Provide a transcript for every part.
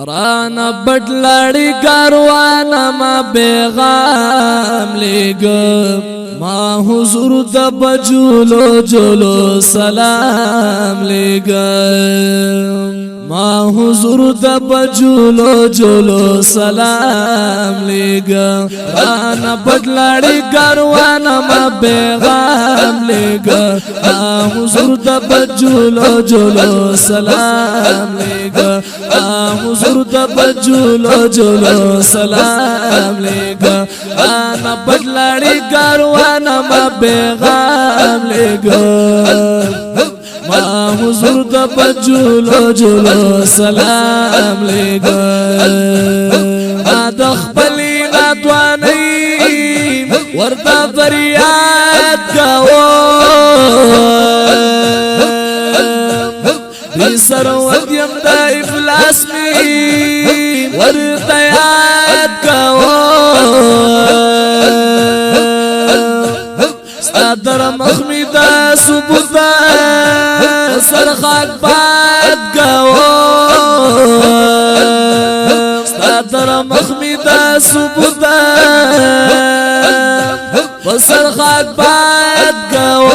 رانا بدلڑی کاروانا ما پیغام لگا ما حضور دب جولو جولو سلام لگا ما حضور دب جولو جولو سلام لگا رانا بدلڑی کاروانا ما پیغام لگا ما حضور دب جولو جولو سلام لگا حضور دب جولو جولو سلام لگا انا بدلڑی کاروانا ما پیغام لگا ما حضور دب جولو جولو سلام لگا ادخبلی ناتوانی ورطا فریاد کاو دی سروت یم دا افلاس می ورطا یاد کاو ستا در مخمی دا سبوتا سر خاک باد کاو ستا در مخمی دا سبوتا سر خاک باد کاو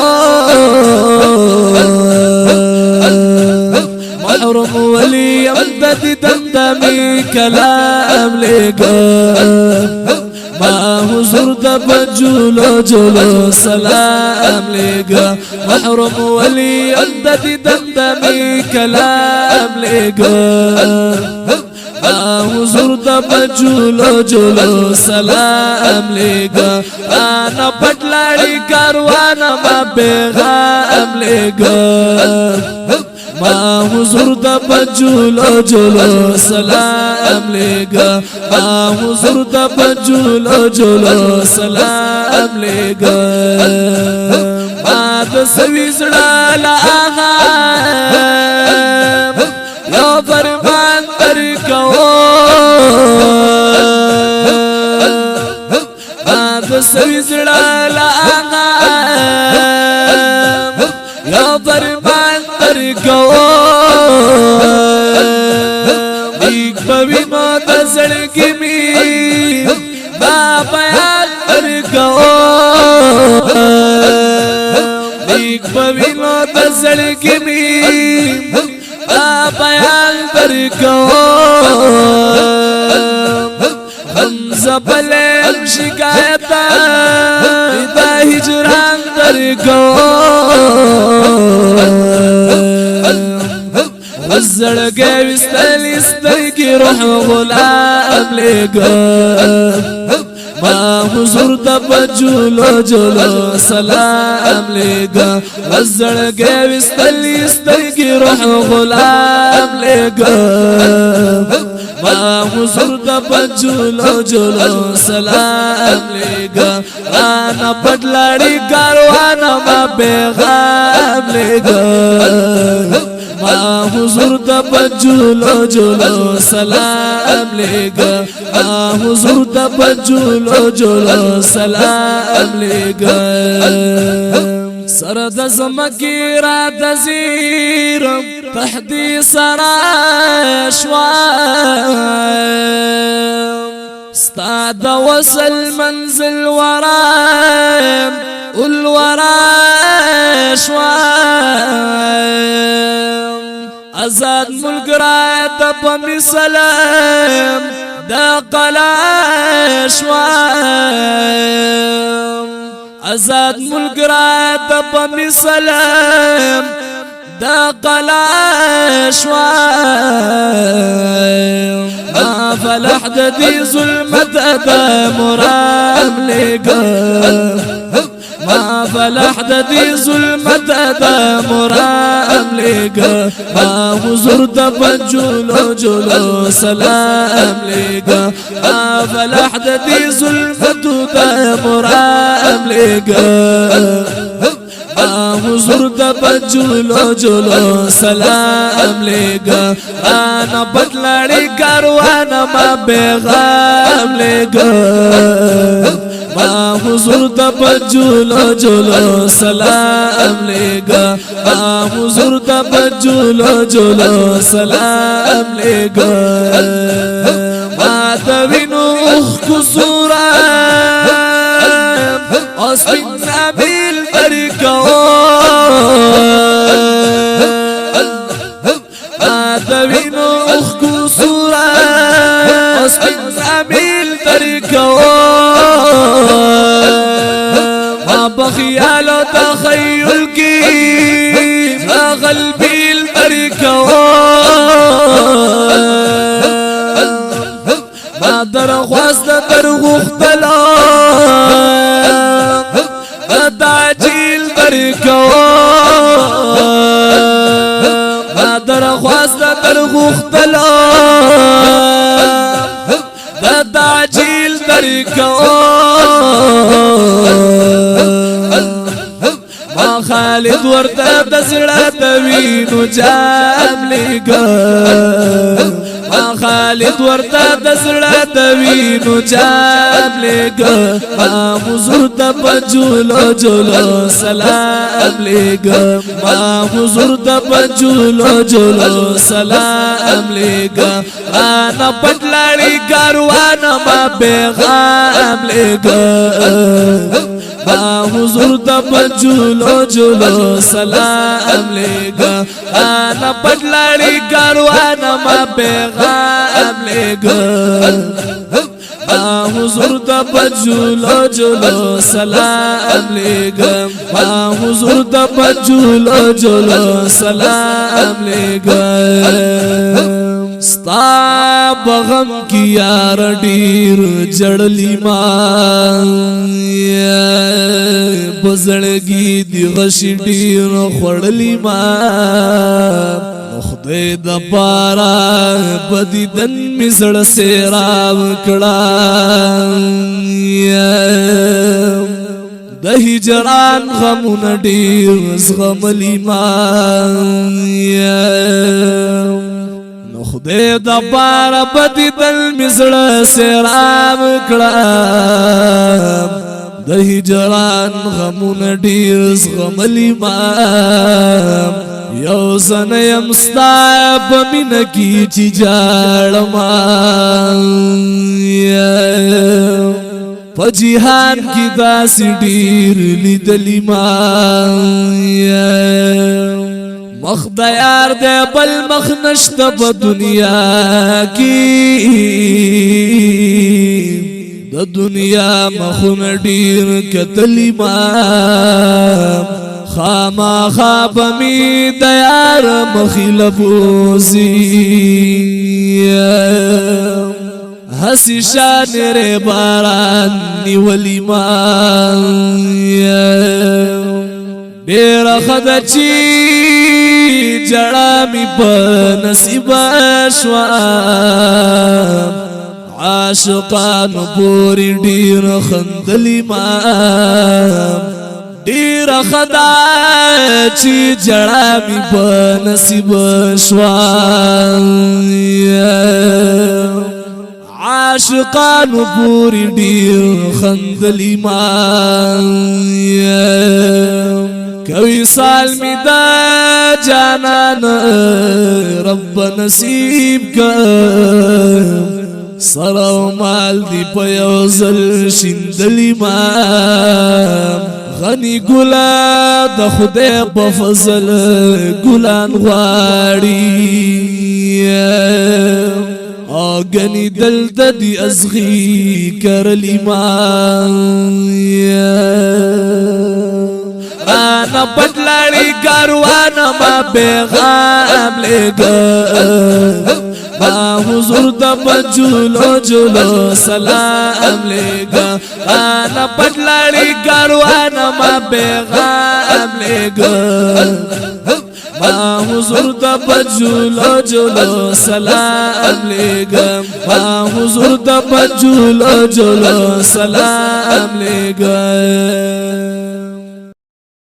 محرم ولی امدد دمدمی کلام لگا ما حضور دب جولو جولو سلام لگا محرم ولی امدد دمدمی کلام لگا ما حضور دب جولو جولو سلام لگا انا پٹلاری کاروانا ما پیغام لگا ما حضور دب جولو جولو سلام لگا ما حضور دب جولو جولو سلام لگا ما د سویزڑا لاغا یو فرمان ترکو ما د سویزڑا لاغا یو فرمان ترکو ایک بوینو دزڑکی می با بیان ترکو ایک بوینو دزڑکی می با بیان ترکو حمزہ پلیم شکایتا دا ہجران ترکو الزرقه وستلي استرقي روح غلام لقا ما حضور دب جولو جولو سلام لقا الزرقه وستلي استرقي روح غلام لقا ما حضور دب جولو جولو سلام لقا انا بدلڑی کاروانا ما پیغام لقا ما حضور دب جولو جولو سلام لگا ما حضور دب جولو جولو سلام لگا سرد زمکی را دزیرم تحدی سرا شوام استاد وصل منزل ورام والورا شوام ازاد ملک را دب می سلام دا قلا شوام ازاد ملک را دب می سلام دا قلا شوام ما فلح ددی ظلمت دا مرام لگا ما فلح ددی ظلمت دا مرام لگا ما حضور دب جولو جولو سلام لگا ما فلح ددی ظلمت دا مرام لگا ما حضور د بجولو جولو سلام لگا انا بدلڑی کاروانا ما پیغام لگا ما حضور د بجولو جولو سلام لگا ما حضور د بجولو جولو سلام لگا ما دوینو اخکو سورام اسمین نبیل برکو ما دوینو اخکو سورام اسمین نبیل برکو ما بخیال و تخیل کی ما قلبی البرکو ما درخواست درغختلا ما تعجیل برکو ما درخواست درغختلا ما تعجیل برکو ما خالد ورته د زړه د وینو جام لګا ما خالد ورته د زړه د وینو جام لګا ما حضور د بجولو جولو سلام لګا ما حضور د بجولو جولو سلام لګا انا پټلړی کاروان ما پیغام لګا ما حضور د بجولو جولو سلام لگا انا پټلړی کاروان ما پیغام لگا ما حضور د بجولو جولو سلام لگا ما حضور د بجولو جولو سلام لگا ستا بغم کی یار ډیر جړلی ما بزړګي دی غشي ډیر خړلی ما خدای د پارا بدیدن می زړه سیراب کړه د هجران غمونه ډیر زغملی ما خدای د پارا بدیدن می زړه سیراب کړه د هجران غمونه ډیر زغملی ما یو زنیم ستا په مینه کې چې جاړم په جهان کې داسې ډیر لیدلی ما مخ د یار د بل مخ نشته په دنیا کې د دنیا مخونه ډیر کتلی ما خاما خواب می د یار مخیل بوزی حسی شان ری باران نیولی ما ډیر خدا چی جڑا می په نصیب شوا عاشقانو پوری ډیر خندلی ما ډیر خدا چی جڑا می په نصیب شوا عاشقانو پوری ډیر خندلی ما کوي سال می دا جانان رب نصیب کا سرو مال دی په یو ځل شیندلی ما غنی ګلا د خدای په فضل ګلان غواړي او غنی دل د دی ازغي کرلی ما انا پټلړی کاروان ما پیغام لګا ما حضور د بجولو جولو سلام لگا انا پټلړی کاروان ما پیغام لگا ما حضور د بجولو جولو سلام لگا ما حضور د بجولو جولو سلام لگا